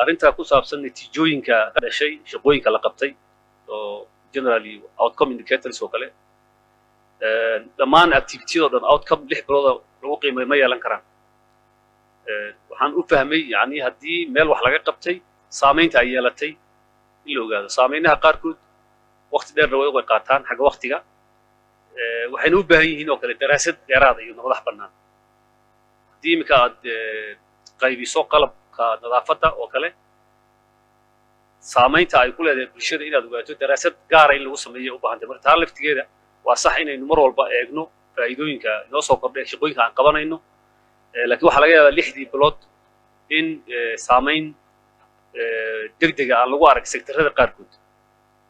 arrinta ku saabsan natiijooyinka ka dhashay shaqooyinka la qabtay oo generally outcome indicators oo kale dhammaan activity-yada dhan outcome 6 bilood lagu qiimeeyo ma yeelan karaan waxaan u fahmay yani haddii meel wax laga qabtay saamaynta ay yeelatay in la ogaado saameynaha qaarkood waqti dheer way qaataan xagga waqtiga waxayna u baahan yihiin oo kale daraasad dheeraad iyo madax bannaan haddii imika aad qaybiso qalabka nadaafadda oo kale saamaynta ay ku leedahay bulshada inaad ogaato daraasad gaara in lagu sameeyo u baahan tahay marka taa laftigeeda waa sax inaynu mar walba eegno faa'iidooyinka inoo soo kordhay shaqooyinka aan qabanayno laakiin waxaa laga yaabaa 6dii bilood in saamayn degdega aan lagu arag sektarada qaarkood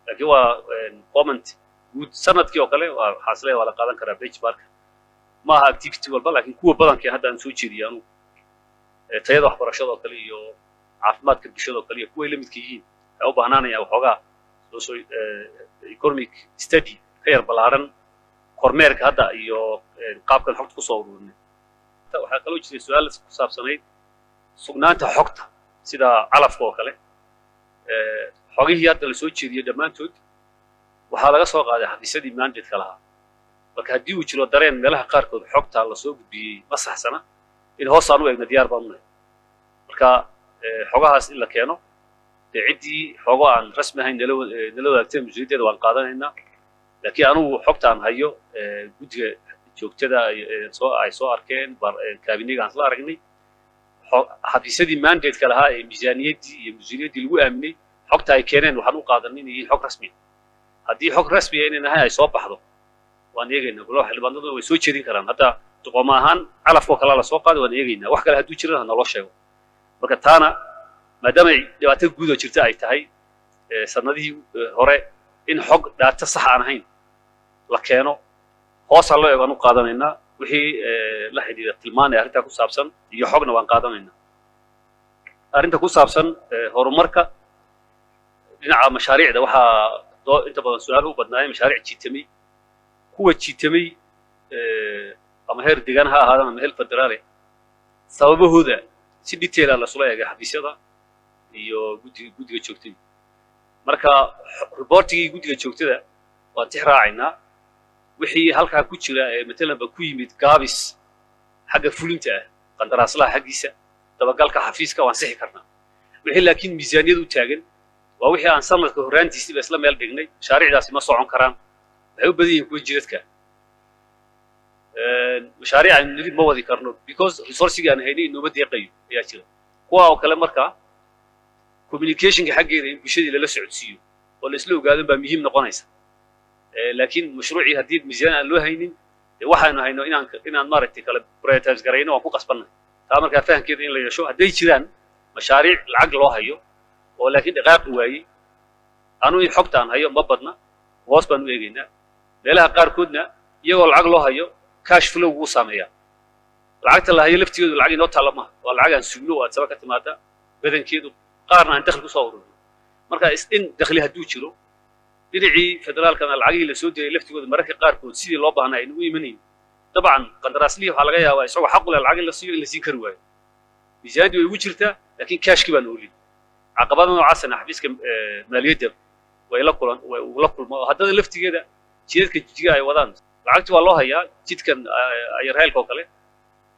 laakiin waa comment guud sanadkii oo kale waxaa isleeyahay waa la qaadan karaa benchmark ma aha activity walba laakiin kuwa badankii hadda aan soo jeediyay anu tayada waxbarashada oo kale iyo caafimaadka bulshada oo kale iyo kuwa la midka yihiin waxay u baahnaanayaan waxoogaa economic study ka yar ballaaran kormeerka hadda iyo qaabkan xogta ku soo ururinay waxaa kaloo jiray su'aal ku saabsanayd sugnaanta xogta sida calafka oo kale xogihii hadda la soo jeediyay dhammaantood waxaa laga soo qaaday xafiisyadii mandate-ka lahaa marka haddii uu jiro dareen meelaha qaarkood xogta la soo gudbiyey ma saxsana in hoos aan u eegno diyaar baan u nahay marka xogahaas in la keeno dee ciddii xogo aan rasmi ahayn nala wadaagteen mas-uuliyaddeeda waan qaadanaynaa laakiin anugu xogta aan hayo guddiga joogtada ay soo arkeen kaabiniga aan isla aragnay xafiisyadii mandate-ka lahaa ee miisaaniyaddii iyo mas-uuliyaddii lagu aaminay xogta ay keeneen waxaan u qaadanay inay yihiin xog rasmi haddii xog rasmiya inay nahay ay soo baxdo waan eegaynaa golaha xildhibaanaduna way soo jeedin karaan hadda doqomo ahaan calafkoo kale la soo qaaday waan eegaynaa wax kale hadduu jirana naloo sheego marka taana maadaama dhibaato guud oo jirta ay tahay sanadihii hore in xog dhaata sax aan ahayn la keeno hoos aan loo eego aan u qaadanaynaa wixii la xidhiidha tilmaan ee arrintaa ku saabsan iyo xogna waan qaadanaynaa arrinta ku saabsan horumarka dhinaca mashaariicda waxaa inta badan su'aal u badnaayeen mashaariic jiitamay kuwa jiitamay ama heer deegaan ha ahaadaan ama heer federaale sababahooda si detail ah lasula eegay xafiisyada iyo guddiga joogtada marka reportigii guddiga joogtada waan tix raacaynaa wixii halkaa ku jira ee matalanba ku yimid gaabis xagga fulinta ah qandaraaslaha xaggiisa dabagalka xafiiska waan sixi karnaa wixii laakiin miisaaniyad u taagan waa wixii aan sanadka horraantiisiiba isla meel dhignay mashaariicdaasi ma socon karaan waxay u badan yihiin kuwa jidadka mashaariic aynu nidhi ma wadi karno because resourcigii aan haynay inooma deeqayo ayaa jira kuwa oo kale markaa communicationka xaggeeda in bulshadii lala socodsiiyo oo la isla ogaadan baa muhiim noqonaysa laakiin mashruucii haddii miisaan aan loo haynin waxaanu hayno inaan maaragtay kala prioritize garayno waan ku qasbannahay taa markaa fahamkeeda in la yeesho hadday jiraan mashaariic lacag loo hayo oo laakiin dhaqaaqi waayey anu in xogta aan hayo ma badna hoos baan u eegaynaa meelaha qaarkoodna iyagoo lacag loo hayo cash flow wuu saameeyaa lacagta la hayo laftigeedu lacag inoo taalla maaha waa lacag aan sugno oo aad saba ka timaada badankeedu qaarna aan dakhli ku soo ururino marka in dakhli hadduu jiro dhinacii federaalkana lacagihii la soo diray laftigooda mararka qaarkood sidii loo baahnaa aynu u imanayn dabcan qandaraaslihii waxaa laga yaabaa isagoo xaq u leh lacag in la siiyo in la siin kari waayo miisaaniyaddii way ugu jirtaa laakiin cashkii baan oolin caqabada noocaasana xafiiska maaliyadda way la kulma oo haddana laftigeeda jidadka jijiga ay wadaan lacagtii waa loo hayaa jidkan ayarheelka oo kale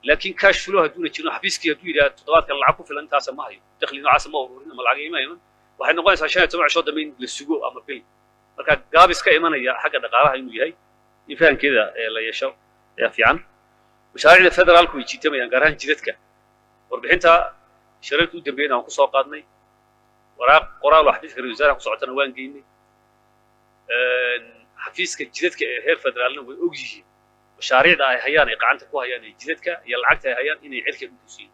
laakiin cash flow hadduuna jirin xafiiskii hadduu yidhaha toddobaadkan lacag ku filan intaasa ma hayo dakhli noocaasa ma ururin ama lacag ima iman waxay noqonaysaa 15 cisho dambe in la sugo ama bil marka gaabis ka imanaya xagga dhaqaalaha inuu yahay in fahamkeeda la yeesho ayaa fiican mashaariicda federaalku way jiitamayaan gaar ahaan jidadka warbixinta shirarkii u dambeeyay aan ku soo qaadnay waraaq qoraal oo xafiiska ra-iisul wasaaraha ku socotana waan geynay xafiiska jidadka ee heer federaalna way og yihiin mashaariicda ay hayaan ay gacanta ku hayaan ee jidadka iyo lacagta ay hayaan inay cirka u dusiyeen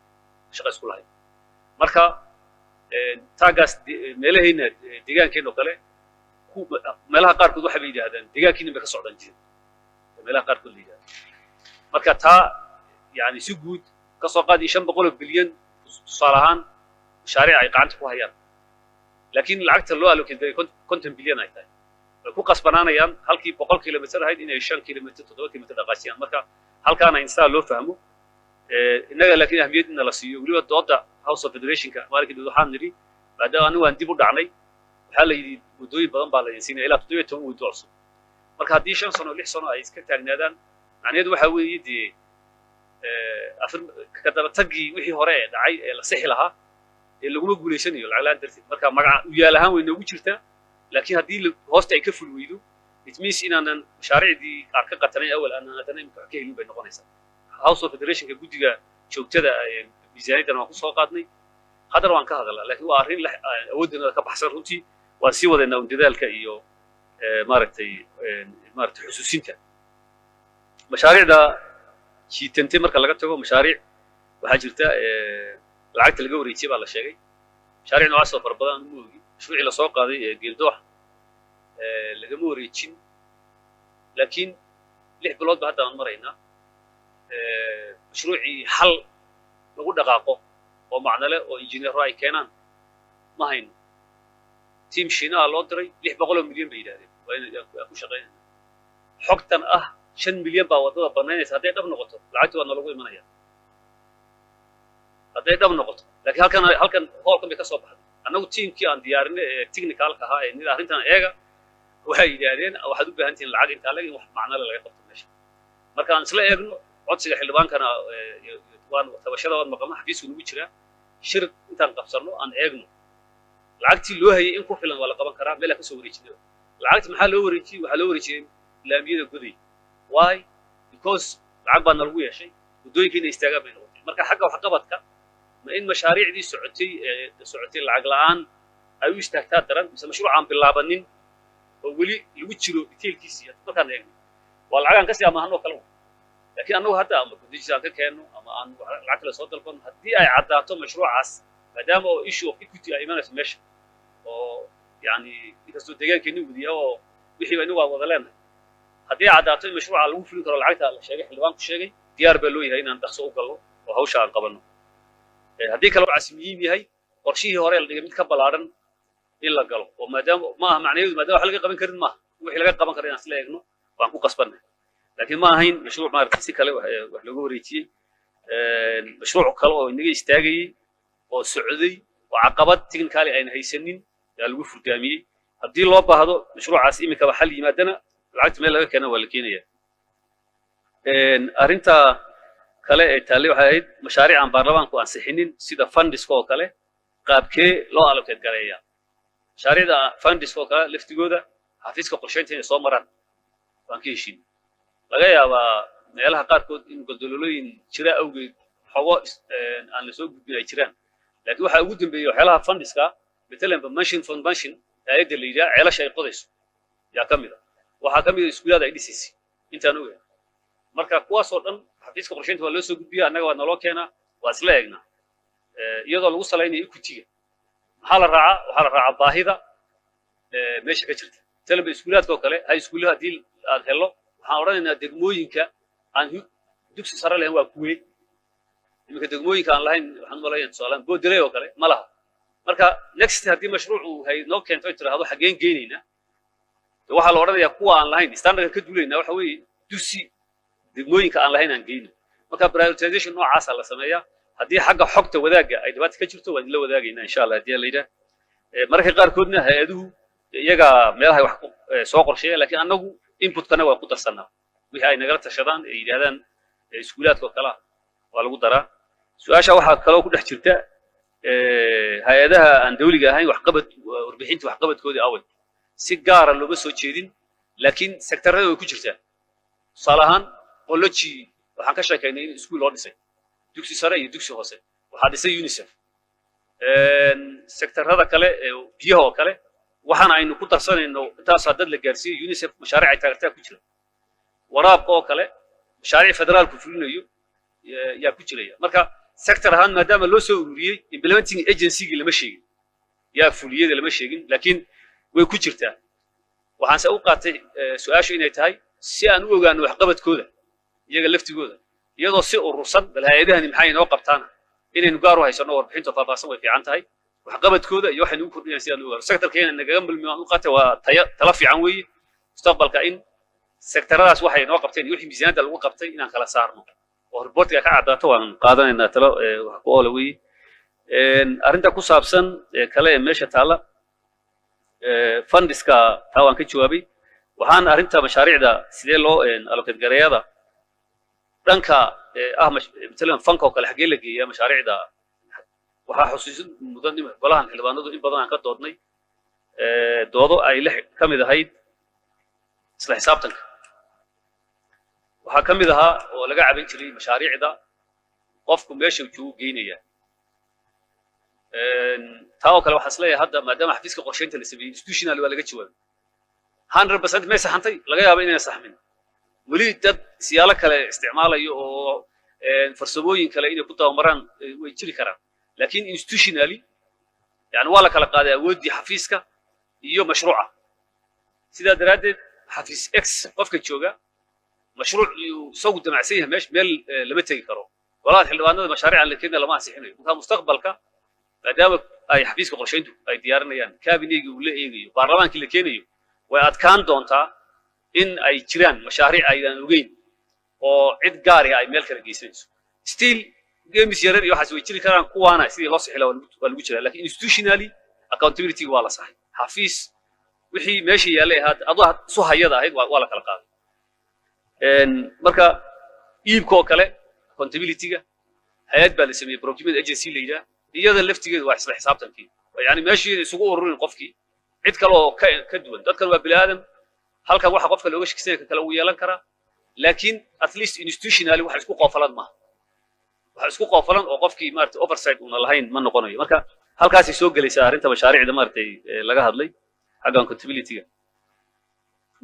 shaqo isku lahayn marka taagaas meelahayna deegaankeena oo kale meelaha qaarkood waxay bay yidhaahdaan deegaankiina bay ka socdaan jidad meelaha qaarkood la yidhahda marka taa yani si guud ka soo qaadi 500 bilyan tusaale ahaan mashaariic ay gacanta ku hayaan laakiin lacagta loo allocateeyay 50 bilyan ay tahay way ku qasbanaanayaan halkii 100 kilomitir ahayd inay 5 kilomitir 7 kilomitir dhaqaajiyaan marka halkaana insaan loo fahmo innaga laakiin ahmiyadna la siiyo weliba dooda House of Federationka maalinka waxaan niri maadaama anigu aan dib u dhacnay waxaa la yidhi waddooyin badan baa la siinaya ilaa 17 waddo cusub marka haddii 5 sano 6 sano ay iska taagnaadaan macnaheedu waxa weeye dee afar ka daba tagii wixii hore ee dhacay ee la sixi lahaa ee laguma guuleysanayo lacag la'aan darteed marka magaca u yaal ahaan way noogu jirtaa laakiin haddii hoosta ay ka ful weydo it means inaanan mashaariicdii qaar ka qatanay awal aanan haddana imika wax ka helin bay noqonaysaa House of Federationka guddiga joogtada miisaaniyaddan waan ku soo qaadnay haddana waan ka hadalnaa laakiin waa arrin awooddeena ka baxsan runtii waan sii wadaynaa dadaalka iyo maaragtay xusuusinta mashaariicda jiitantay marka laga tago mashaariic waxaa jirta lacagta laga wareejiyay baa la sheegay mashaariic noocaas oo fara badan ma ogi mashruucii la soo qaaday geeldoox lagama wareejin laakiin 6 bilood ba hadda aan maraynaa mashruucii hal lagu dhaqaaqo oo macno leh oo injineero ay keenaan ma hayno team Shiinaha loo diray 600 milyan bay yiraahdeen waa inay ku shaqeeyaan xogtan 5 milyan baa wadada banaynaysa hadday dhab noqoto lacagtu waa lagu imanaya hadday dhab noqoto laakiin halkan hoolkan bay ka soo baxday annagu teamkii aan diyaarinay technicalka ahaa ee nida arrintan eega waxay yiraahdeen waxaad u baahan tihiin lacag inta laga wax macno leh laga qabto meesha marka aan isla eegno codsiga xildhibaankana waan tabashada wad maqama xafiisku nagu jira shir intaan qabsano aan eegno lacagtii loo hayay in ku filan waa la qaban karaa meel ka soo wareejinay lacagta maxaa loo wareejiyay waxa loo wareejiyay laamiyada guday why because lacag baa lagu yeeshay waddooyinka inay istaagaan bay noqotay marka xagga wax qabadka ma in mashaariicdii socotay lacag la'aan ay u istaagtaa daran mise mashruuc aan bilaabanin oo weli lagu jiro detailkiisa markaan eegno waa lacag aan ka sii amaahno kale laakiin annagu hadda ama guddigiisa aan ka keenno ama aan lacag kale soo dalbano haddii ay caddaato mashruucaas maadaama oo issue of equity ay imanayso meesha oo yani inkastoo deegaankeeni wadiya oo wixii inagu aan wada leenahay haddii caddaato in mashruuca lagu fulin karo lacagta la sheegay xildhibaanku sheegay diyaar baa loo yahay inaan dhaqso u galno oo hawsha aan qabanno haddii kale waxaa muhiim yahay qorshihii hore la dhigay mid ka ballaaran in la galo oo maadaama maaha macnaheedu maadaama wax laga qaban karin maaha wixii laga qaban karo inaan isla eegno waan ku qasbannahay laakiin ma ahayn mashruuc maaragtay si kale wax looga wareejiyey mashruuc kale oo inaga istaagayey oo socday oo caqabad technically ayna haysanin yaa lagu furgaamiyey haddii loo baahdo mashruucaas iminkaba xal yimaadana lacagta meel laga keena waa la keenaya arrinta kale ee taallay waxay ahayd mashaariic aan baarlamaanku ansixinin sida fundiska oo kale qaabkee loo allocate gareeyaa mashaariicda fundiska oo kale laftigooda xafiiska qorsheynta inay soo maraan waan ka heshiin laga yaabaa meelaha qaarkood in goldololooyin jira awgeed xogo aan la soo gudbin ay jiraan laakiin waxa ugu dambeeyay waxyaalaha fundiska matalan mention foundation ayada la yiraahdo ceelasha ay qodayso yaa kamid ah waxa kamid ah iskuulada ay dhisaysi intaan ogahay marka kuwaas oo dhan xafiiska qorsheynta waa loo soo gudbiyaa annaga waa naloo keenaa waa isla eegnaa iyadoo lagu salaynayo equity-ga waxaa la raacaa baahida meesha ka jirta talaba iskuulaadka oo kale hay iskuulaha haddii aad helo waxaan odhanaynaa degmooyinka aan dugsi sare lahayn waa kuwee iminka degmooyinka aan lahayn waxaan umalayaa tusaalahan boodaley oo kale ma laha marka next haddii mashruucu hay noo keento ay tiraahdo xaggeen geynaynaa waxaa la odhanayaa kuwa aan lahayn standardka ka duulaynaa waxa weeye dugsi degmooyinka aan lahayn aan geyno marka prioritization noocaasa la sameeyaa haddii xagga xogta wadaagga ay dhibaato ka jirto waan la wadaagaynaa insha allah haddii la yidhaah mararka qaarkoodna hay-aduhu iyaga meelaha wax soo qorsheeya laakiin annagu inputkana waa ku darsanaa wixii ay nagala tashadaan ay yidhaahdaan iskuulaadka oo kale waa lagu daraa su-aasha waxaa kaloo ku dhex jirta hay-adaha aan dawliga ahayn warbixinta waxqabadkoodii away si gaara looma soo jeedin laakiin sektarada way ku jirtaa tusaale ahaan qoloji waxaan ka sheekaynay in iskuul loo dhisay dugsi sare iyo dugsi hoose waxaa dhisay UNICEF sektarada kale biyaha oo kale waxaan aynu ku darsanayno intaas dad la gaarsiiyay UNICEF mashaariic ay taageertaa ku jira waraabka oo kale mashaariic federaalku fulinayo yaa ku jiraya marka sector ahaan maadaama loo soo ururiyey implementing agency-gi lama sheegin yaa fuliyada lama sheegin laakiin way ku jirtaa waxaanse u qaatay su-aashu inay tahay si aan u ogaano waxqabadkooda iyaga laftigooda iyadoo si urursan bal hay-adahani maxay inoo qabtaana inaynu gaar u haysano warbixinta faahfaahsan way fiican tahay waxqabadkooda iyo waxay nagu kordhiyaan si aan u ogaano sectorkeena nagaga milmi aan u qaatay waa tala fiican weeye mustaqbalka in sektaradaas waxay inoo qabteen iyo wixii miisaaniyadda lagu qabtay inaan kala saarno reportiga ka cadaato waan qaadanaynaa talo wax ku oolaway arinta ku saabsan kale meesha taala fundiska taa waan ka jawaabay waxaan arinta mashaariicda sidee loo allocate gareeyada dhanka مثلا fanka oo kale xagee la geeyaa mashaariicda waxaa xusuusin mudan golahan xildhibaanadu in badan aan ka doodnay doodo ay la kamid ahayd isla xisaabtanka waxaa kamid ahaa oo laga caban jiray mashaariicda qofku meesha uu joogo geynaya taa oo kale waxaan isleeyahay hadda maadaama xafiiska qorsheynta la sameeyey institutional waa laga jawaabay 100% ma saxantay laga yaabo inay saxmin weli dad siyaalo kale isticmaalayo oo farsamooyin kale inay ku tabamaraan way jiri karaan laakiin institutionally yani waa la kala qaaday awoodii xafiiska iyo mashruuca sida daraadeed xafiis x qofka jooga mashruuc soo damacsan yahay meel lama tagi karo walaal xildhibaanada mashaariic la keenay lama ansixinayo marka mustaqbalka maadaama ay xafiiska qorsheyntu ay diyaarinayaan kabineyga uu la eegayo baarlamaankii la keenayo way adkaan doontaa in ay jiraan mashaariic aydan ogeyn oo cid gaar ah ay meel kala geysanayso still games yarar iyo waxaas way jiri karaan kuwaana sidii loo sixilo waa lagu jiraa laakiin institutionally accountability waa la saxay xafiis wixii meesha yaalay adaa soo hayada ahayd waa la kala qaaday marka iibko kale accountability-ga hay'ad baa la sameeyay procurement agency la yiraahdo iyada laftigeedu waa isla xisaabtankii yani meeshii isugu ururin qofkii cid kale oo ka duwan dadkan waa bilaadan halkan waxa qofka looga shaqeeyay kala uu yeelan kara laakiin at least institutionally waxa isku qoofalan ma waxa isku qoofalan oo qofkii maartay oversight una lahayn ma noqonayo marka halkaas ay soo galaysaa arinta mashaariicda maartay laga hadlay xagga accountability-ga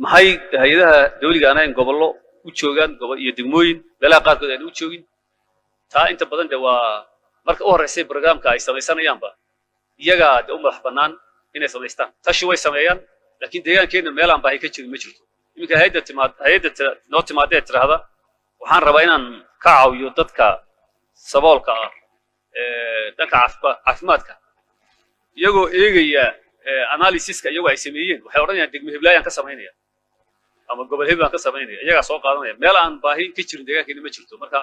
maxay hay'adaha dawliga aan gobollo u joogan gobol iyo degmooyin meelaha qaarkood ay u joogin taa inta badan waa marka u horeysay barnaamijka ay sameeyanayaanba iyaga u madax banaan inay sameystaan tashi way sameeyaan laakiin deegaankeena meel aan baahi ka jirin ma jirto iminka hay'adda noo timaadee tiraahda waxaan rabaa inaan ka caawiyo dadka saboolka ah dhanka caafimaadka iyagoo eegaya analysiska iyagoo ay sameeyeen waxay odhanayaan degmo heblaayaan ka samaynaya ama gobol heblaan ka samaynaya iyagaa soo qaadanaya meel aan baahi ka jirin deegaankeena ma jirto marka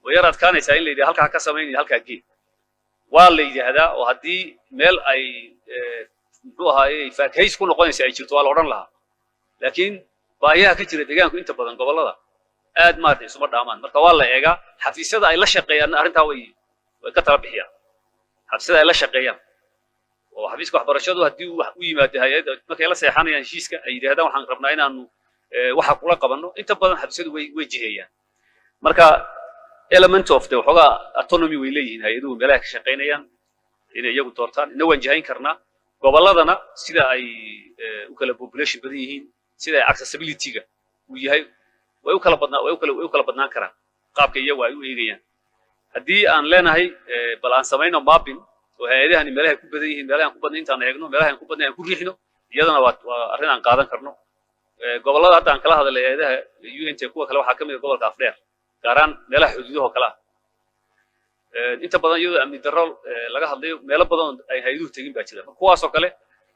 way yar adkaanaysaa in la yidhaha halkaa ka samaynaya halkaa gee waa la yidhaahdaa oo haddii meel ay muxuu ahaayey faakahays ku noqonaysa ay jirto waa la odhan lahaa laakiin baahiyaha ka jira deegaanku inta badan gobollada aad maartay isuma dhaamaan marka waa la eegaa xafiisyada ay la shaqeeyaan arrintaa way ka tala bixiyaan xafiisyada ay la shaqeeyaan oo xafiiska waxbarashadu haddii wax u yimaado hay'adda markay la seexanayaan heshiiska ay yidhaahdaan waxaan rabnaa inaanu waxa kula qabanno inta badan xafiisyadu way jiheeyaan marka element of the waxoogaa autonomy way leeyihiin hay'aduhu meelaha ka shaqeynayaan inay iyagu doortaan ina waan jihayn karnaa gobolladana sida ay u kala population badan yihiin sida ay accessibility-ga uu yahay way u kala badnaan karaan qaabka iyagu ay u eegayaan haddii aan leenahay bal aan samayno mapping oo hay'adahani meelaha ku badan yihiin meelaha ku badan intaan eegno meelaha ku badan aan ku riixno iyadana waa arrin aan qaadan karno gobollada hadda aan kala hadalay hay'adaha UNT kuwa kale waxaa ka mid ah gobolka Afdheer gaaraan meelaha xuduudaha kala inta badan iyadoo amni darro laga hadlayo meelo badan ay hay'aduhu tagin baa jira kuwaas oo kale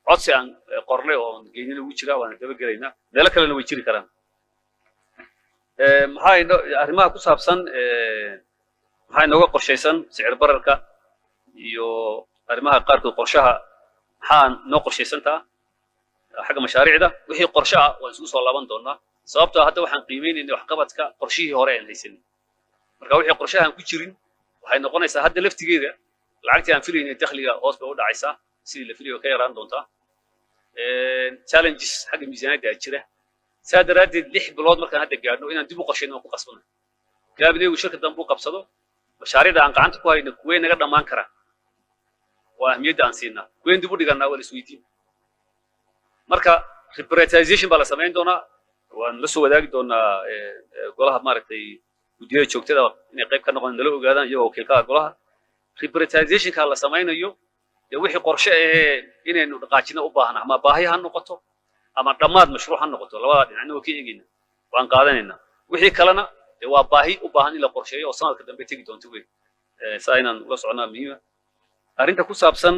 codsi aan qornay oo geynina ugu jira waan daba gelaynaa meelo kalena way jiri karaan maxaa arrimaha ku saabsan maxaa inooga qorshaysan sicir bararka iyo arrimaha qaarkood qorshaha maxaa noo qorshaysantaa xagga mashaariicda wixii qorshe ah waan isugu soo laaban doonaa sababtoo hadda waxaan qiimeynaynaa waxqabadka qorshihii hore aan haysan marka wixii qorshahan ku jirin waxay noqonaysaa hadda laftigeeda lacagtii aan filaynay dakhliga hoos bay u dhacaysaa sidii la filayo ka yaraan doontaa challenges xagga miisaaniyadda jira saa daraadeed 6 bilood markaan hadda gaadhno inaan dib u qorsheyno ku qasbano gaabinaygu shirkadan buu qabsado mashaariicda aan gacanta ku hayno kuwee naga dhammaan kara waa ahmiyadda aan siinaa kuween dib u dhiganaa waa la isweydiin marka reprioritization baa la samayn doonaa waan la soo wadaagi doonaa golaha maaragtay guddiyada joogtada inay qayb ka noqon nala ogaadaan iyagoo wakiilka golaha reprioritization-ka la samaynayo wixii qorshe inaynu dhaqaajino u baahna ama baahi ha noqoto ama dhammaad mashruuc ha noqoto labada dhinacna waa ka eegayna waan qaadanaynaa wixii kalena waa baahi u baahan in la qorsheeyo oo sanadka dambe tegi doonto weyn saa inaan ula soconaa muhiima arrinta ku saabsan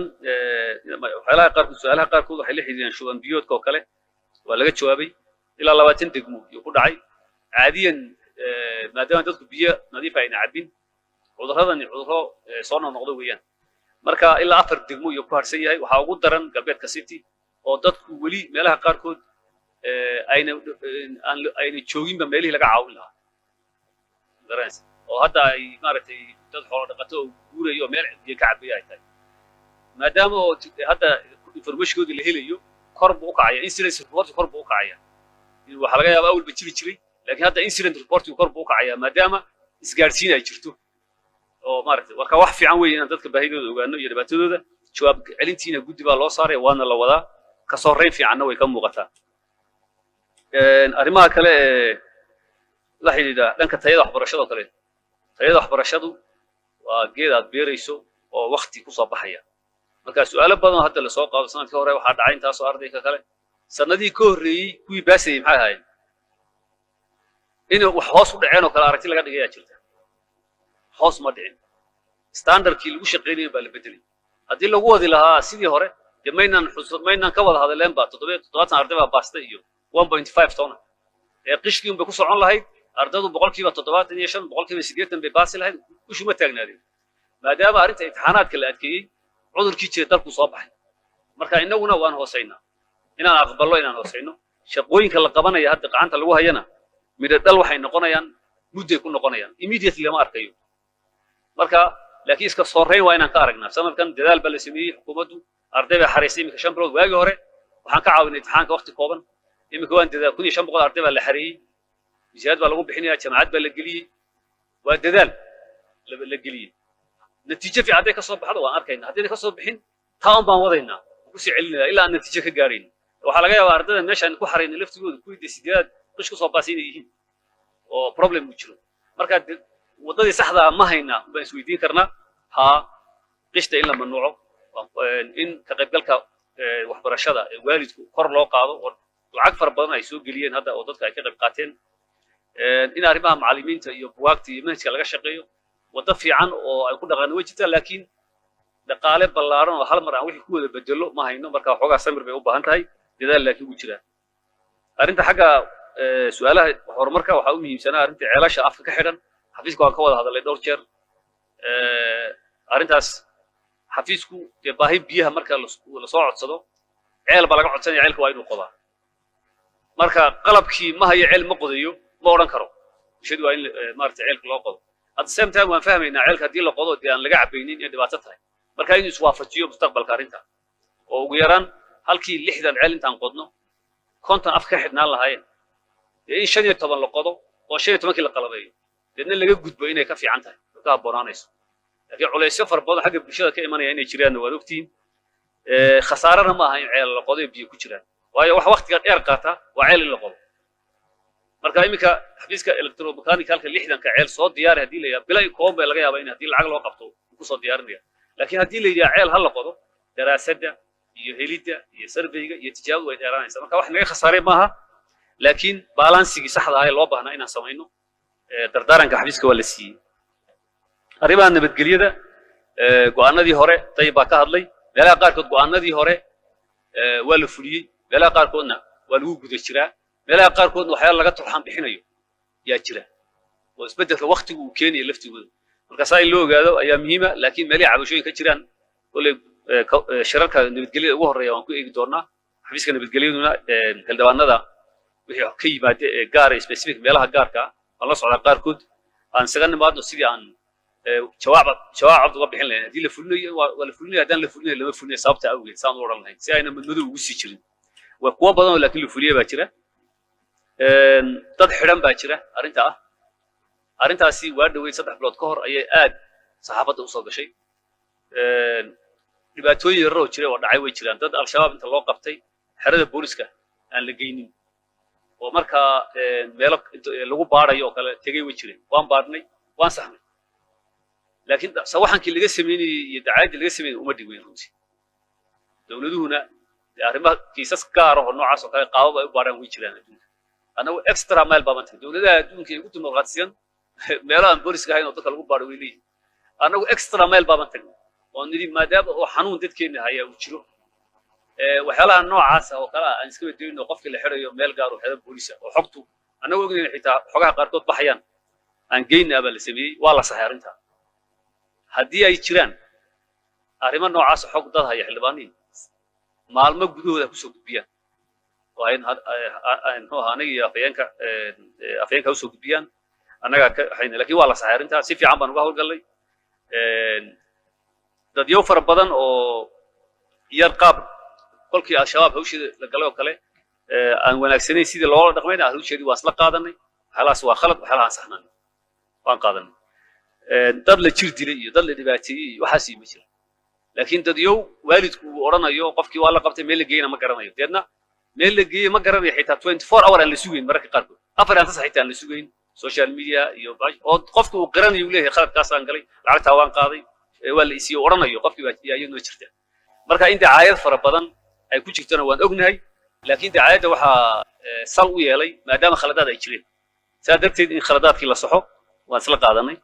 waxyaalaha qaarkood su'aalaha qaarkood waxay la xiriiraan shuban biyoodka oo kale waa laga jawaabay ilaa 20 degmo iyo ku dhacay caadiyan maadaama dadku biyo nadiif ayna cabin cudurradani cudurro soo noqnoqdo weeyaan marka ilaa 4 degmo iyo ku harsan yahay waxa ugu daran galbeedka city oo dadku weli meelaha qaarkood ayna jooginba meelihii laga caawin lahaa dareensi oo hadda ay maaragtay dad xoolo dhaqato oo guurayo meel biyo ka cabaya ay tahay maadaama hadda informationkoodii la helayo kor buu u kacaya incident report kor buu u kacaya waxa laga yaabaa awalba jiri jiray laakiin hadda incident report kor buu u kacaya maadaama isgaarsiin ay jirto oo maaragtay warka wax fiican weeye in dadka baahidooda ogaano iyo dhibaatadooda jawaab celintiina guddi baa loo saaray waana la wadaa ka soo reyn fiicanna way ka muuqataa arrimaha kale la xidhiidha dhanka tayada waxbarashada kale tayada waxbarashadu waa geed aad beerayso oo waqti ku soo baxaya marka su'aalo badan hadda la soo qaado sanadkii hore waxa dhacay intaas oo ardayda kale sanadii ka horreeyay kuwii baasayay maxay ahaayeen inuu wax hoos u dhaceen oo kale aragti laga dhigaya jirta hoos ma dhicin standardkii lagu shaqeynayay baa la bedelay haddii lagu wadi lahaa sidii hore maynan ka wada hadleen baa 7 arday baa baastay iyo 1.5 ton qishkii bay ku socon lahayd ardaydu 75% boqolkiiba 80 bay baasi lahayd ushuma taagnaadeen maadaama arrinta imtixaanaadka la adkeeyay cudurkii jiray dalku soo baxay marka inaguna waan hooseynaa inaan aqbalno inaan hooseyno shaqooyinka la qabanaya hadda gacanta lagu hayana midho dhal waxay noqonayaan mudday ku noqonayaan immediately lama arkayo marka laakiin iska soo reyn waa inaan ka aragnaa sanadkan dadaal baa la sameeyey xukuumaddu arday bay xareysay imika 5 bilood waagi hore waxaan ka caawinay imtixaanka waqti kooban imika waan dadaal 1500 arday baa la xareeyey misaad baa lagu bixinayaa jaamacad baa la geliyey waa dadaal la geliyey natiijo fiican ay ka soo baxdo waan arkaynaa haddii ka soo bixin taan baan wadaynaa ku sii celinaa ilaa natiijo ka gaareen waxa laga yaabaa ardayda meeshaan ku xareynay laftigooda kuwii sideed qish ku soo baasay yihiin oo problem u jiro marka wadadii saxda ma hayna baan isweydiin karnaa ha qishta in la mamnuuco in ka qaybgalka waxbarashada waalidku kor loo qaado oo lacag far badan ay soo geliyeen hadda oo dadka ay ka qayb qaateen in arrimaha macallimiinta iyo buwaagta iyo manhajka laga shaqeeyo wada fiican oo ay ku dhaqaan way jirtaa laakiin dhaqaale ballaaran oo hal mar aan wixii ku wada bedelo ma hayno marka xogaa samir bay u baahan tahay dadaal laakiin u jira arrinta xagga su'aalaha horumarka waxa u muhiimsanaa arrinta ceelasha afka ka xidhan xafiisku waan ka wada hadalay dhowr jeer arrintaas xafiisku baahi biyaha marka la soo codsado ceel baa laga codsanaya ceelka waa inuu qodaa marka qalabkii ma hayo ceel ma qodayo ma oran karo shadu waa in maartay ceelka loo qodo at the same time waan fahmaynaa ceelka haddii la qodo aan laga cabaynin in dhibaato tahay marka inuu iswaafajiyo mustaqbalka arrinta oo ugu yaraan halkii 60 ceel intaan qodno konton af ka xidhnaan lahaayeen in 15 la qodo oo 15 la qalabeeyo dadna laga gudbo inay ka fiican tahay ka habboonaanayso laakiin culaysyo far badan xagga bulshada ka imanaya inay jiraan waa ogtiin khasaarana ma aha in ceel la qodo biyo ku jiraan waayo wax waqtiga dheer qaata waa ceel in la qodo marka imika xafiiska electromechanical-ka 60 ka ceel soo diyaar hadii la yaab bilay koob laga yaabaa in hadii lacag loo qabto ku soo diyaarinaya laakiin hadii la yiraahdo ceel hal la qodo daraasadda iyo helidda iyo survey-ga iyo tijaabada way dheeraanaysaa marka wax naga khasaaray maaha laakiin balansigii saxda ah ee loo baahnaa inaan sameeyno dardaaranka xafiiska waa la siiyey arrimaha nabadgelyada go'aanadii hore tayba ka hadlay meelaha qaarkood go'aanadii hore waa la fuliyey meelaha qaarkoodna waa lagu guda jiraa meelaha qaarkoodna waxyaalo laga turxaan bixinayo yaa jira oo isbeddelka waqtigu uu keenayo laftigooda marka saa in loo ogaado ayaa muhiima laakiin meelaha cabashooyin ka jiraan ole shirarka nabadgelyada ugu horeeya waan ku eegi doonaa xafiiska nabadgelyaduna xildhibaanada wixii ka yimaada gaar ah specific meelaha gaarka ah la socda qaarkood aan isaga nimaadno sidii aan jawaab uga bixin lahayn hadii la fulinayo waa la fulinayo hadaan la fulinayo lama fulinayo sababta awgeed saan u oran lahayn si ayna madmadow ugu sii jirin waa kuwa badan oo laakiin la fuliyay baa jira dad xidhan baa jira arrintaasi waa dhaweyd 3 bilood ka hor ayay aad saxaafadda u soo gashay dhibaatooyin yar oo jira oo dhacay way jiraan dad al-shabaab inta loo qabtay xerada booliska aan la geynin oo marka meelo lagu baarayo oo kale tagay way jireen waan baarnay waan saxnay laakiin sawaxankii laga sameeyay iyo dacaayadii laga sameeyay uma dhigweyn runtii dawladuhuna arrimaha kiisas gaar ah oo noocaas oo kale qaabab ay u baaraan way jiraan adduunka anagu extra mile baabantay dawladaha adduunka ay ugu dimuqraadiyeen meelaha booliska ahayn oo dadka lagu baaro way leeyihiin anagu extra mile baabantay oo nidii maadaama oo xanuun dadkeena haya uu jiro waxyaalaha noocaas oo kale aan iska wadayno qofkii la xirayo meel gaar ah oo xeedo booliska oo xogtu أنا وقلنا حتى حقها قاركود بحيان أن جينا قبل سبي والله صحيح أنت هدي أي تيران أريمان نوع عاص حق ضدها يا حلباني معلومة جدودة كسوق بيان وهين هو هني أفيانك كسوق بيان أنا حين لكن والله صحيح أنت سيف عم بنقول قال لي dad yow fara badan oo yar qaab kolkii al-shabaab hawshii la galay oo kale aan wanaagsanayn sidii loola dhaqmayna hawsheedii waa isla qaadanay xalaas waa khalad waxaan saxnaan waan qaadanay dad la jir dilay iyo dad la dhibaateeyay waxaas ma jiro laakiin dad yow waalidku uu oranayo qofkii waa la qabtay meel la geeyna ma garanayo deedna meel la geeyay ma garanayo xitaa 24 hour aan la sugayn mararka qaarkood afar aan sax xitaa aan la sugayn social media iyo oo qofku uu garanayo leeyahay khaladkaas aan galay lacagta waan qaaday wala isii oranayo qofkii baa iyadoo jirta marka inta caayad fara badan ay ku jirtana waan ognahay laakiin caayada waxa sal u yeelay maadaama khaladaad ay jireen saadagteed in khaladaadkii la saxo waan isla qaadanay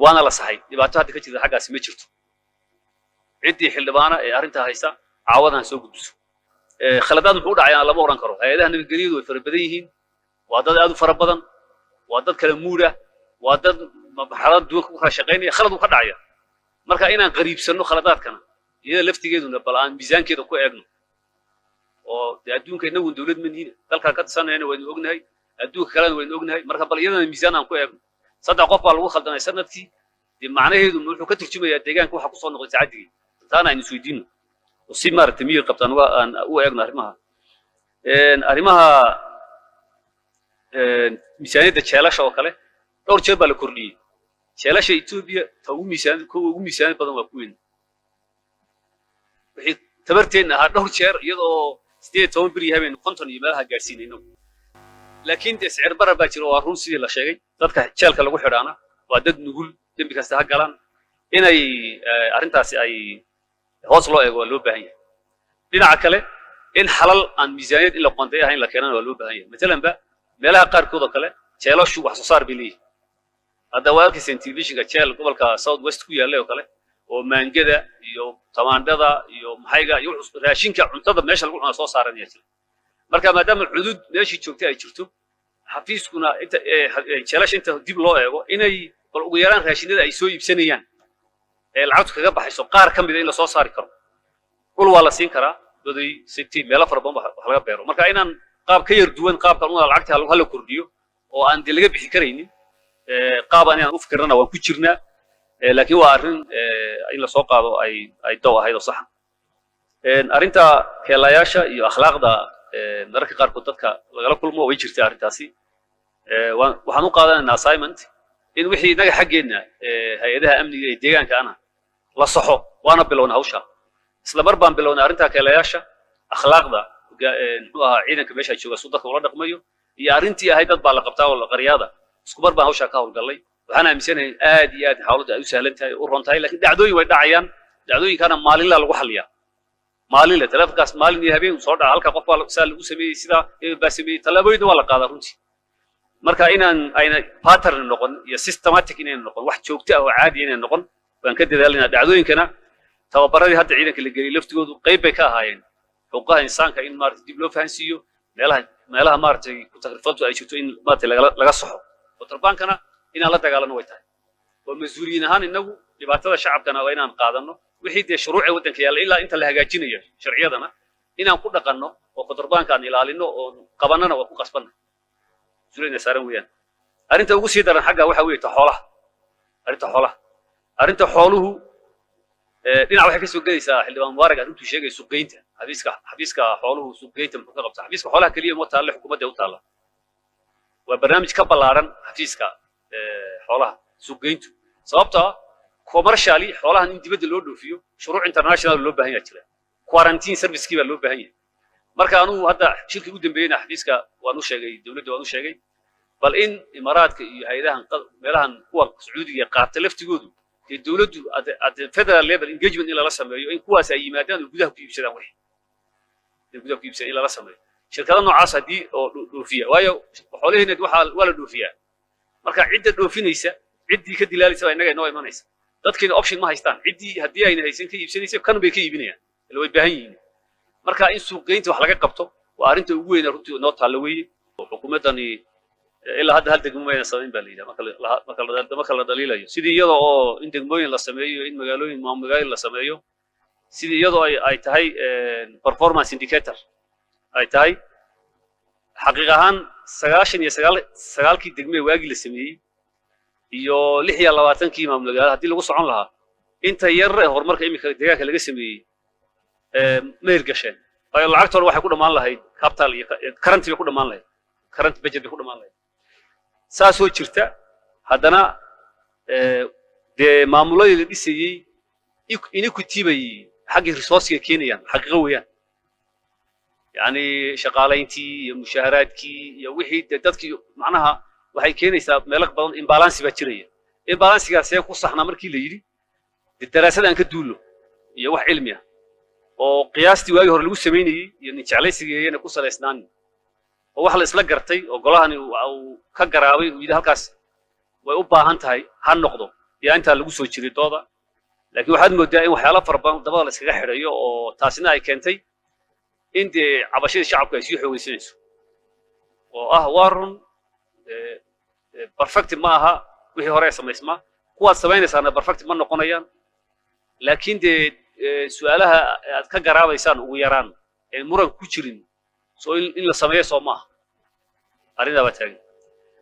waana la saxay dhibaato hadda ka jirta xaggaas ma jirto cidii xildhibaana ee arinta haysta caawadan soo gudbiso khaladaad muxuu dhacay lama oran karo hay'adaha nabadgelyadu way fara badan yihiin waa dad aad u fara badan waa dad kala muura waa dad marxalad duwan ku shaqeynaya khalad uu ka dhacaya marka inaan qariibsano khaladaadkana iyada laftigeeduna bal aan miisaankeeda ku eegno oo adduunka inagu dawlad maniina dalka ka tirsanayna waynu ognahay adduunka kalena waynu ognahay marka bal iyadana miisaan aan ku eegno saddex qof baa lagu khaldanay sanadkii dib macnaheedu wuxuu ka turjumayaa deegaanka waxa ku soo noqday saacadii taana aynu isweydiino oo si maartay miyir qabtaan aan u eegno arrimaha miisaaniyadda jeelasha oo kale dhowr jeer baa la kordhiyey jeelasha Itoobiya ta ugu miisaan badan waa kuweyn wixii tabarteen ah dhowr jeer iyadoo 18 bari habeen 50 iyo meelaha gaarsiinayno laakiin sicir barar baa jira oo run sidii la sheegay dadka jeelka lagu xidhaana waa dad nugul dambi kasta ha galaan inay arintaasi ay hoos loo eego loo baahan yahay dhinaca kale in xalal aan miisaaniyad ila qontay ahayn la keenana waa loo baahan yahay mesela meelaha qaarkood oo kale jeelashu wax soo saar bilii هذا واقع سنتيفيشن كشال قبل كساوث ويست كويا له كله ومانجدا يو تمانددا يو محيجا يو راشين كعنتظر ماشي القول أنا صار صارني أصلا مركب ما دام الحدود ماشي تشوفتي أي شفتوا حفيز كنا أنت شلاش أنت ديب الله يبغى إني والويران راشين ده يسوي بسنيان العود كجبه حيث قار كم بدين لصوص صار كرو كل والله سين كرا بدي 60 ملا فربان بحلقة بيرو مركب إن قاب كير دوين قاب كانوا العقد هلو كرديو وأن دلقة بحكريني قاب أنا أفكرنا وكتيرنا لكن هو أرن إلا سوق هذا أي دوا هيدا صح أرنتا كلاياشة أخلاق دا نرك قارب قطتك لقلا كل ما ويجرت أرنتاسي وحنو قادنا أسايمنت إن وحي نجح حقنا هيدا أمني ديجان كأنا لا صحو وأنا بلون هوشة إسلا مربان بلون أرنتا كلاياشة أخلاق دا عينك بيش هيشوف صدق ولا رقميو يا أرنتي هيدا بالقبتها ولا قريادة سكبر بها وشا كهول قال لي وأنا مثلاً آدي حاولت أسهلتها ورنتها لكن دعوي ودعيان دعوي كان مالي لا لو حليا مالي لا تلف قاس مالي نهبين وصار هالك قفوا سال وسمي سدا بسمي تلابوي ولا قادر رنتي مركا إن باترن نقول يا سيستماتيك إن نقول واحد شوكتي أو عادي إن نقول وأنكد ذلنا دعوي كنا توبرني هاد عينك اللي جري لفت جود قيب كهاين فوقها إنسان كإن مارت دبلو فانسيو مالها مارت كتغرفته أي شيء إن مارت لقى صحو وتربانكنا إن الله تعالى نويته والمسؤولين هان إنه لبعض الشعب كنا وين قادنا وحيد شروع ودن كيال إلا أنت اللي هجاجينية شرعيتنا إن أنقول قانون وتربان كان إلى إنه قبلنا وقصبنا مسؤولين سارين ويان أنت أقول سيدنا حاجة وحوي تحوله أنت حوله دين على حكي سوقي ساحل اللي مبارك أنتوا شيء سوقينته حبيسك حوله سوقينته متقبض حبيسك حولها كلية موتها اللي حكومة دوتها وبرنامج كبلارن حفيزك حولها سوقينتو sababta commercially xoolaha in dibadda loo dhoofiyo shuruuc international loo baahan yahay jira quarantine service kiba loo baahan yahay marka anu hadda shirkii ugu dambeeyay xafiiska waan u sheegay dawladda waan u sheegay bal in imaaraadka iyo hay'adahan meelahan kuwa Sacuudiga qaata laftigoodu ee dawladdu at federal level engagement ila la sameeyo in kuwaas ay yimaadaan gudaha ku iibsadaan ila la sameeyo shirkadaha noocaas hadii oo dhoofiya waayo xoolaheena waxa wala dhoofiya marka cidda dhoofinaysa ciddii ka dilaalaysa inaga inoo imanaysa dadkina option ma haystaan ciddii hadii ayna haysan ka iibsanaysa kan bay ka iibinayaan ila way baahan yihiin marka in suuqgeynta wax laga qabto waa arinta ugu weyn runtii noo taalo weeye xukuumadani ilaa hadda hal degmooyin samayn baa la yidhaha marka la dhaliilayo sidii iyadoo oo in degmooyin la sameeyo in magaalooyin magaalooyin la sameeyo sidii iyadoo ay tahay performance indicator ay tahay xaqiiq ahaan 99 degmee waagii la sameeyey iyo 26 maamul magaalo haddii lagu socon lahaa inta yar horumarka imika deegaanka laga sameeyey ma hirgasheen ay lacagtooda waxay ku dhamaan lahayd capital iyo current bay ku dhamaan lahayd current budget bay ku dhamaan lahayd saasoo jirta haddana dee maamuladii la dhisayey inequity bay xaggii resource-ga keenayaan xaqiiqo weeyaan yani shaqaalayntii iyo mushaaharaadkii iyo wixii dadkii macnaha waxay keenaysaa meelo badan imbalance baa jiraya imbalance-gaas ee ku saxna markii la yidhi daraasad aan ka duulo iyo wax cilmi ah oo qiyaastii waagii hore lagu sameynayey iyo nin jeclaysigeeyana ku salaysnaan oo wax la isla gartay oo golahani uu ka garaabay uu yidhi halkaas way u baahan tahay ha noqdo iyo intaa lagu soo jiray dooda laakiin waxaad moodaa in waxyaalo fara badan dabada la iskaga xidhayo oo taasina ay keentay in dee cabashadii shacabku ay sii xoogaysanayso oo ah waa run perfect ma aha wixii hore samaysmaa kuwaad samaynaysaana perfect ma noqonayaan laakiin dee su'aalaha aad ka garaabaysaan ugu yaraan ee muran ku jirin soo in la sameeyo soo maaha arrintaa baa taagan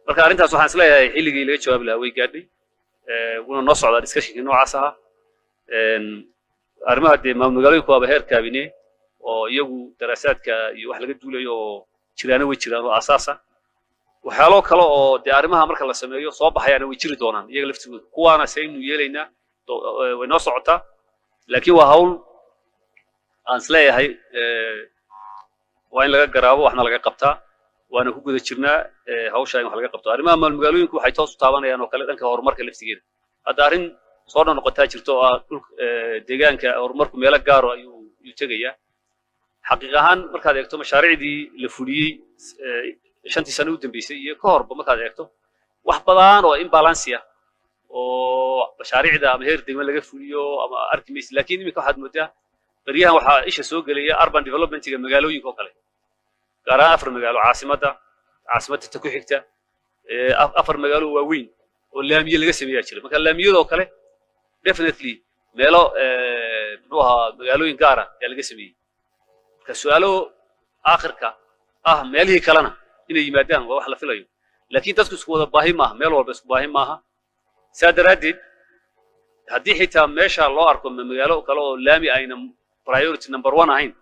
marka arrintaas waxaan isleeyahay xilligii laga jawaabi lahaa way gaadhay wuna noo socdaa discussionkii noocaas ahaa arrimaha dee maamul magaalooyinku waaba heer kaabine oo iyagu daraasaadka iyo wax laga duulayo oo jiraana way jiraan oo asaasa waxyaalo kale oo dee arrimaha marka la sameeyo soo baxayaana way jiri doonaan iyaga laftigooda kuwaana saynu yeelaynaa way noo socotaa laakiin waa hawl aan isleeyahay waa in laga garaabo waxna laga qabtaa waana ku guda jirnaa hawsha in wax laga qabto arrimaha maamul magaalooyinku waxay toos u taabanayaan oo kale dhanka horumarka laftigeeda hadda arrin soo noqotaa jirto oo ah deegaanka horumarku meelo gaaro ayuu tegayaa xaqiiq ahaan markaad eegto mashaariicdii la fuliyey 5 sano u dambeysay iyo ka horba markaad eegto wax badan oo imbalance ah oo mashaariicda ama heer degmo laga fuliyo ama arkimis laakiin imika waxaad moodaa bariyahan waxaa isha soo gelaya urban development-ga magaalooyinka oo kale gaar ahaan 4 magaalo caasimadda ta ku xigta 4 magaalo waaweyn oo laamiye laga sameeyaa jira marka laamiyada oo kale definitely meelo muxuu ahaa magaalooyin gaar ah ayaa laga sameeyey marka su'aalo aakhirka ah meelihii kalena inay yimaadaan waa wax la filayo laakiin dadku isku wada baahi maaha meel walba isku baahi maaha saa daraaddeed haddii xitaa meesha loo arko magaalo kale oo laami ayna priority number 1 ahayn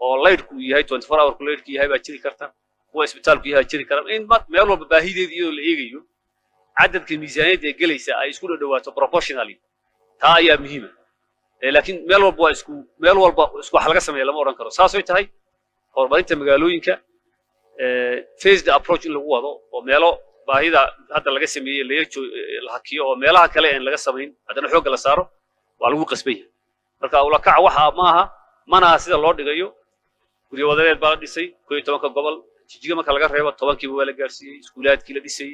oo laydhku yahay 24 hour ku laydhku yahay baa jiri karta kuwa isbitaalku yahay jiri kara in meel walba baahideeda iyadoo la eegayo cadadka miisaaniyadda ee gelaysa ay isku dhawaato proportionally taa ayaa muhiima laakiin meel walba isku wax laga sameeyo lama oran karo saasoo tahay horumarinta magaalooyinka phased approach in lagu wado oo meelo baahida hadda laga sameeyay la hakiyo oo meelaha kale aan laga sameyn haddana xoog la saaro waa lagu qasbay marka ula kac waxa maaha mana sida loo dhigayo guriga wadareed baa la dhisay 12 gobol jijiga marka laga reebo 10 waa la gaarsiiyay iskuulaadkii la dhisay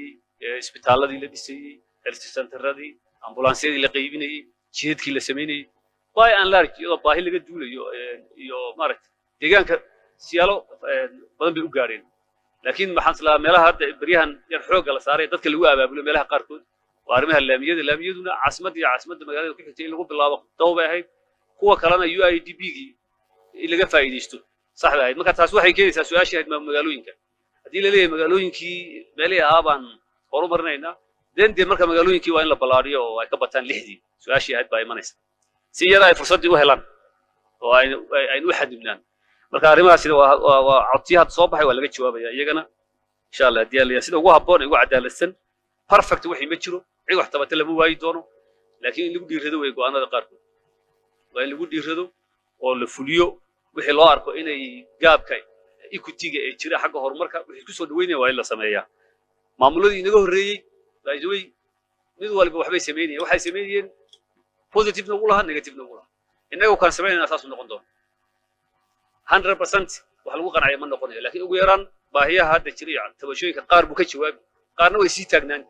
isbitaaladii la dhisay health centeradii ambulaansiyadii la qaybinayay jidadkii la sameynayay way aan large iyadoo baahi laga duulayo iyo maaragtay deegaanka siyaalo badan bay u gaareen laakiin maxaan islaa meelaha hadda bariyahan yar xooga la saaray dadka lagu abaabulo meelaha qaarkood waa arrimaha laamiyaduna caasimadda magaalada ku xigtay in lagu bilaabo dawba ahayd kuwa kalena UIDP-gii in laga faa'iideysto saxda ahayd marka taas waxay keenaysaa su'aashii ahayd magaalooyinka haddii la leeyahay magaalooyinkii meelihii ahaabaan horumarinaynaa dee marka magaalooyinkii waa in la ballaariyo oo ay ka bataan 6dii su'aashii ahayd baa imanaysa si yar ay fursadii u helaan oo ay u xadibnaan marka arrimahaas waa codsiyaha soo baxay waa laga jawaabaya iyagana insha Allah diyaar sida ugu habboon ugu cadaaladsan perfect wixii ma jiro cid wax tabata lama waayi doono laakiin in lagu dhiirado way go'aanada qaarkood waa in lagu dhiirado oo la fuliyo wixii loo arko inay gaabka equity-ga ee jira xagga horumarka wixii ku soo dhaweynaya waa in la sameeyaa maamuladii inaga horeeyay way mid walba waxbay sameeyeen waxay sameeyeen positive nagu laha negative nagu laha inagu kan sameeyna asaas noqon doono 100% wax lagu qanacay ma noqonayo laakiin ugu yaraan baahiyaha hadda jira tabashooyinka qaar buu ka jawaab qaarna way sii taagnaan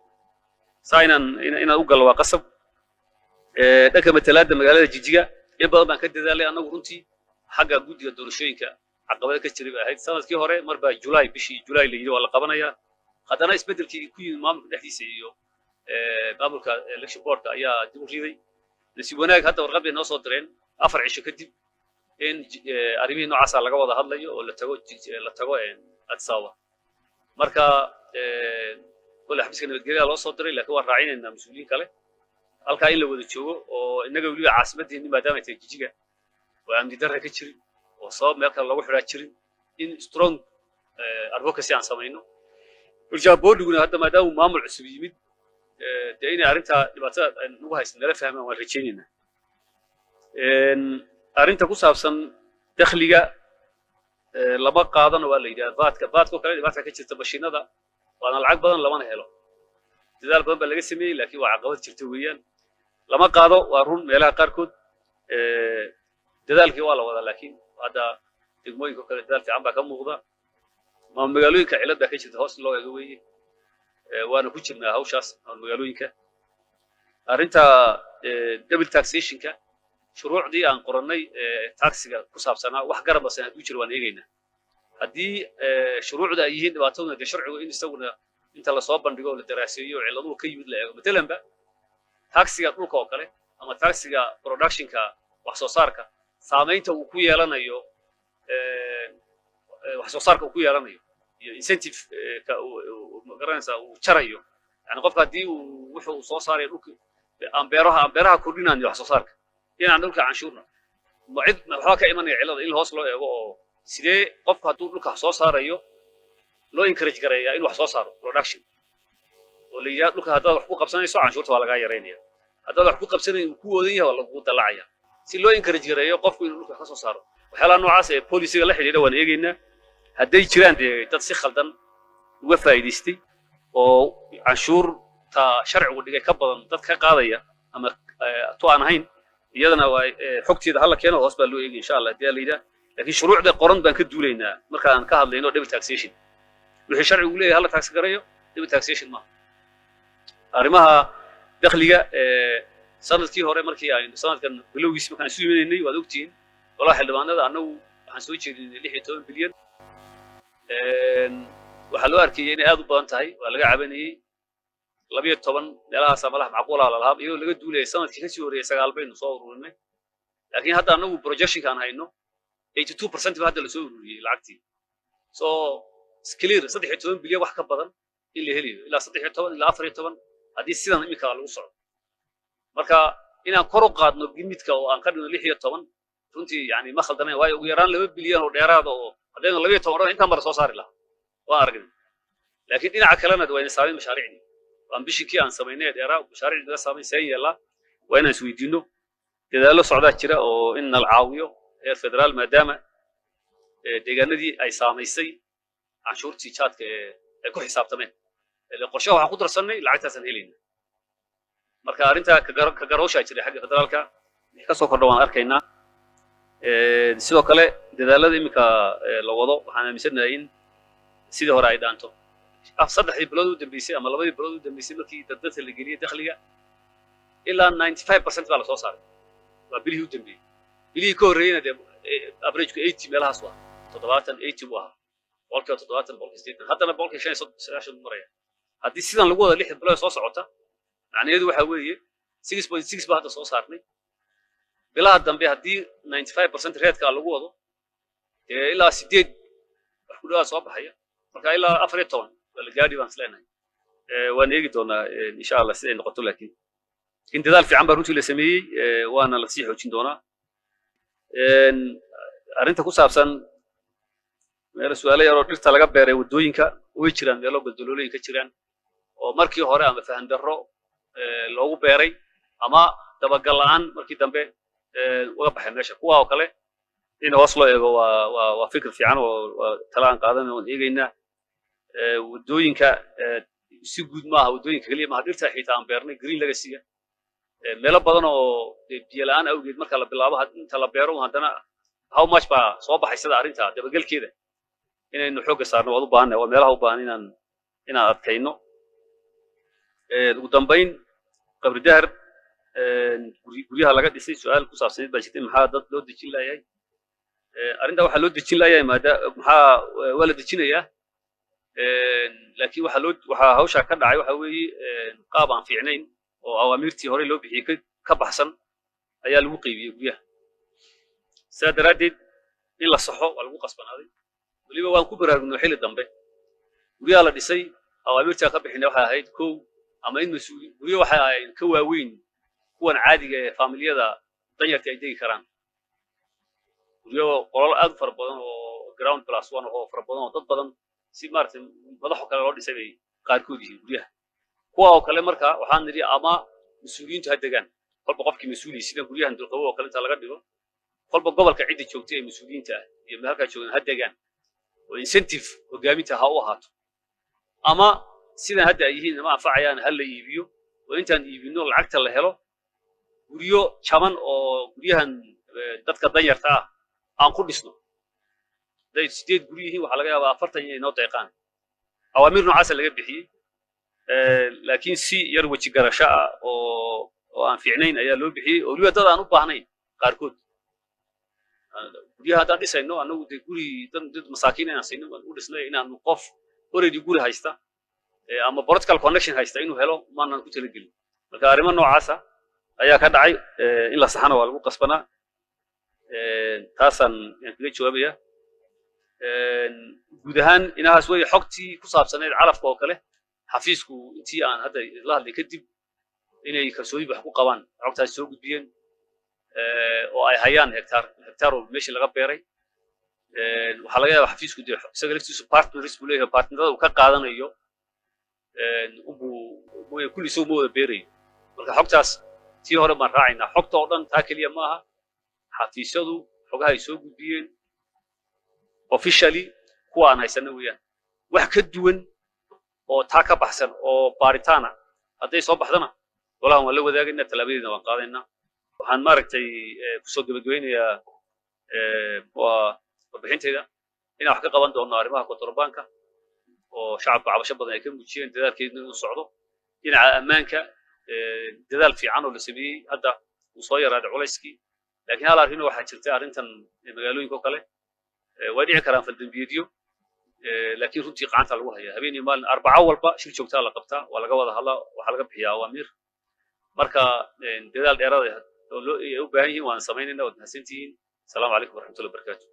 saynan inaan u galwa qasab dhanka matalaada magaalada jijiga in badan baan ka dadaalay anagu runtii xagga guddiga doorashooyinka caqabada ka jiray ahayd sanadkii hore marba bishii July la yiri waa la qabanayaa haddana isbeddelkii ku yimid maamulka dhexdiisa iyo maamulka election boardka ayaa dib u riday nasiib wanaag hadda warqad bay noo soo direen 4 cisho kadib in arrimihii noocaasa laga wada hadlayo oo la tago Addis Ababa marka kole xafiiska nabadgelyada loo soo diray laakiin waan raacinaynaa mas'uuliyiin kale halkaa in la wada joogo oo inaga weliba caasimaddeennii maadaama ay tahay Jigjiga oo amni darre ka jirin oo sabab meel kale lagu xidhaa jirin in strong advocacy aan samayno urjaboodhiguna hadda maadaama maamul cusub yimid dee inay arrintaa dhibaatada nagu haysan nala fahmaan waan rajaynaynaa arrinta ku saabsan dakhliga lama qaadana waa la yidhaha vaadka kale dhibaata ka jirta mashiinada waana lacag badan lamana helo dadaal badan baa laga sameeyey laakiin waa caqabad jirta weeyaan lama qaado waa run meelaha qaarkood dadaalkii waa la wadaa laakiin hadda degmooyinka kale dadaal fiican baa ka muuqda magaalooyinka cilad baa ka jirta hoos loo eego weeye waana ku jirnaa hawshaas magaalooyinka arrinta double taxationka shuruucdii aan qorannay taxiga ku saabsanaa wax garab basan hadduu jiro waan eegaynaa haddii shuruucda ay yihiin dhibaataduna dee sharcigu in isaguna inta lasoo bandhigo oo la daraaseeyo oo ciladuhu ka yimid la eego matalanba taxiga dhulka oo kale ama taxiga productionka wax soo saarka saamaynta uu ku yeelanayo wax soo saarka uu ku yeelanayo iyo incentive ka magaranaysa uu jarayo yani qofka haddii uu wuxuu soo saaray dhulka aan beeraha kordhinaan wax soo saarka inaan dhulka canshuurna cid waxba ka imanaya cilada in hoos loo eego oo sidee qofka hadduu dhulka soo saarayo loo encourage gareeyaa in wax soo saaro production oo la yiraahdo dhulka haddaad wax ku qabsanayso canshuurta waa laga yareynaya haddaad wax ku qabsanayso ku woodan yahay waa lagu dallacaya si loo encourage gareeyo qofku inuu dhulka ka soo saaro waxyaalaha noocaas ee policyga la xidhiidha waan eegaynaa hadday jiraan dee dad si khaldan uga faa'iidaystay oo canshuurta sharcigu dhigay ka badan dad ka qaadaya ama to aan ahayn iyadana waa xogteeda hala keeno hoos baa loo eegay insha Allah hadii la yiraahdo laakiin shuruucda qoran baan ka duulaynaa marka aan ka hadlayno double taxation wixii sharcigu leeyahay hala tax gareeyo double taxation ma arrimaha dakhliga sanadkii hore markii ay sanadkan bilowgiis markaan isu yimaynay waad ogtiin walaal xildhibaanada anagu waxaan soo jeedinay 16 bilyan waxaa loo arkayay inay aad u badan tahay waa laga cabanayay 12 meelahaas malaha macquul ah lahaa iyadoo laga duulay sanadkii ka sii horeeyay 9 baynu soo ururinay laakiin hadda anagu projection kan hayno 82% hadda la soo ururiyay lacagtii so clear 13 bilyan wax ka badan in la heliyo ilaa 13 ilaa 14 haddii sidan imika lagu socdo marka inaan kor u qaadno gimidka oo aan ka dhigno 16 runtii yani ma khaldanayn waayo ugu yaraan 2 bilyan oo dheeraad oo haddaynu 12 intaan mar soo saari lahaa waa aragnay laakiin dhinaca kalena waa inay saamayn mashaariicdii waan bishikii aan samaynay dheeraa mashaariicda laga saamayn say yeelaa waa inaan isweydiino dadaallo socdaa jira oo in la caawiyo heer federaal maadaama deegaanadii ay saamaysay canshuurtii jaadka ay ku xisaabtameen qorshaha waxaan ku darsanay lacagtaasaan helayna marka arrinta ka garowshaa jiray xagga federaalka ka soo kordha waan arkaynaa sidoo kale dadaalada imika la wado waxaan aaminsanahay in sidii hore ay dhaanto saddexdii bilood u dambeysay ama labadii bilood u dambeysay markii dadka la geliyay dakhliga ilaa 95% baa la soo saaray waa bilihii u dambeeyay bilihii ka horreeyayna dee average-ku 80 meelahaas waa 70 buu ahaa boqolkiiba 70 boqolkiiba 80 haddana boqolkiiba 95 maraya haddii sidan lagu wada 6 bilood soo socota macnaheedu waxa weeye 6.6 baa hadda soo saarnay bilaha dambe haddii 95% reedka lagu wado ilaa 8 wax ku dhawaad soo baxaya marka ilaa 14 waa la gaadhi baan isleenahay waan eegi doonaa insha Allah siday noqoto laakiin in dadaal fiican baa runtii la sameeyey waana la sii xoojin doonaa arrinta ku saabsan meel su'aalo yar oo dhirta laga beeray wadooyinka way jiraan meelo goldolooyin ka jiraan oo markii hore ama fahan darro loogu beeray ama dabagal la'aan markii dambe uga baxay meesha kuwa oo kale in hoos loo eego waa fikir fiican oo talaan qaadan oo eegaynaa wadooyinka si guud maaha wadooyinka kaliya maaha dhirta xitaa aan beernay green legacy-ga meelo badan oo biyo la'aan awgeed marka la bilaabo inta la beero haddana how much baa soo baxay sida arrinta dabagalkeeda inaynu xoogga saarno waad u baahannahay waa meelaha u baahan inaan adkayno ugu dambayn qabri dahar guryaha laga dhisay su'aal ku saabsaneed baa jirtay maxaa dad loo dejin layahay arrinta waxaa loo dejin layahay maxaa waa la dejinayaa laakiin waxaa hawshaa ka dhacay waxa weeye qaab aan fiicnayn oo awaamirtii hore loo bixiyey ka baxsan ayaa lagu qaybiyey guryaha sidaa daraaddeed in la saxo waa lagu qasbanaaday weliba waan ku baraarugno xilli dambe guryaha la dhisay awaamirtaa ka bixina waxay ahayd kow ama in guryo waxay ahayd ka waaweyn kuwan caadiga ee faamiliyada danyarta ay degi karaan guryo qolal aad u fara badan oo ground plus one oo fara badan oo dad badan si maartay madaxo kale loo dhisay bay qaarkood yihiin guryaha kuwa oo kale marka waxaan nidhi ama mas'uuliyiintu ha degaan kolba qofkii mas'uuli sida guryahan dulqabo oo kale inta laga dhigo kolba gobolka cidda joogtay ee mas'uuliyiinta ah iyo halka joogan ha degaan oo incentive hogaaminta ha u ahaato ama sida hadda ay yihiin ma anfacayaan hal la iibiyo oo intaan iibino lacagta la helo guryo jaban oo guryahan dadka danyarta ah aan ku dhisno day 8 guryo yihiin waxa laga yaabaa 40 inay noo deeqaan awaamir noocaas laga bixiyay laakiin si yar waji garasho ah oo aan fiicnayn ayaa loo bixiyay oo waliba dad aan u baahnayn qaarkood guryaha haddaan dhisayno annagu dee guri dad masaakiin inaan sayno u dhisnay inaan qof already guri haysta ama political connection haysta inuu helo maanan ku talagelin marka arrimo noocaasa ayaa ka dhacay in la saxana waa lagu qasbanaa taasaan kaga jawaabaya guud ahaan inahaas way xogtii ku saabsaneyd calafka oo kale xafiisku intii aan hadda la hadlay kadib inay kalsooni wax ku qabaan xogtaas soo gudbiyeen oo ay hayaan hektaar oo meeshii laga beeray waxaa laga yaabaa xafiisku dee isaga laftiisu partners buu leeyahay partnerada uu ka qaadanayo kulli soo mooda beerayo marka xogtaas tii hore baan raacaynaa xogta oo dhan taa keliya maaha xafiisyadu xogaha ay soo gudbiyeen officially kuwa aan haysana weeyaan wax ka duwan oo taa ka baxsan oo baaritaana hadday soo baxdana golahan waan la wadaagaynaa talaabadeedna waan qaadaynaa waxaan maaragtay kusoo gabagabeynayaa warbixintayda inaan wax ka qaban doono arrimaha kontrabaanka oo shacabka cabasho badan ay ka muujiyeen dadaalkeedna inuu socdo dhinaca ammaanka dadaal fiican oo la sameeyey hadda uu soo yaraaday culayskii laakiin hal arrin waxaa jirta arrintan magaalooyinka oo kale way dhici karaan faldambiyeedyo laakiin runtii gacanta lagu hayaa habeenii maalin arbaco walba shir joogtaa la qabtaa waa laga wada hadlaa waxaa laga bixiyaa awaamiir marka dadaal dheeraad oo loo u baahan yihiin waan samaynaynaa waad mahadsantihiin asalaamu calaykum waraxmatullahi wabarakaatu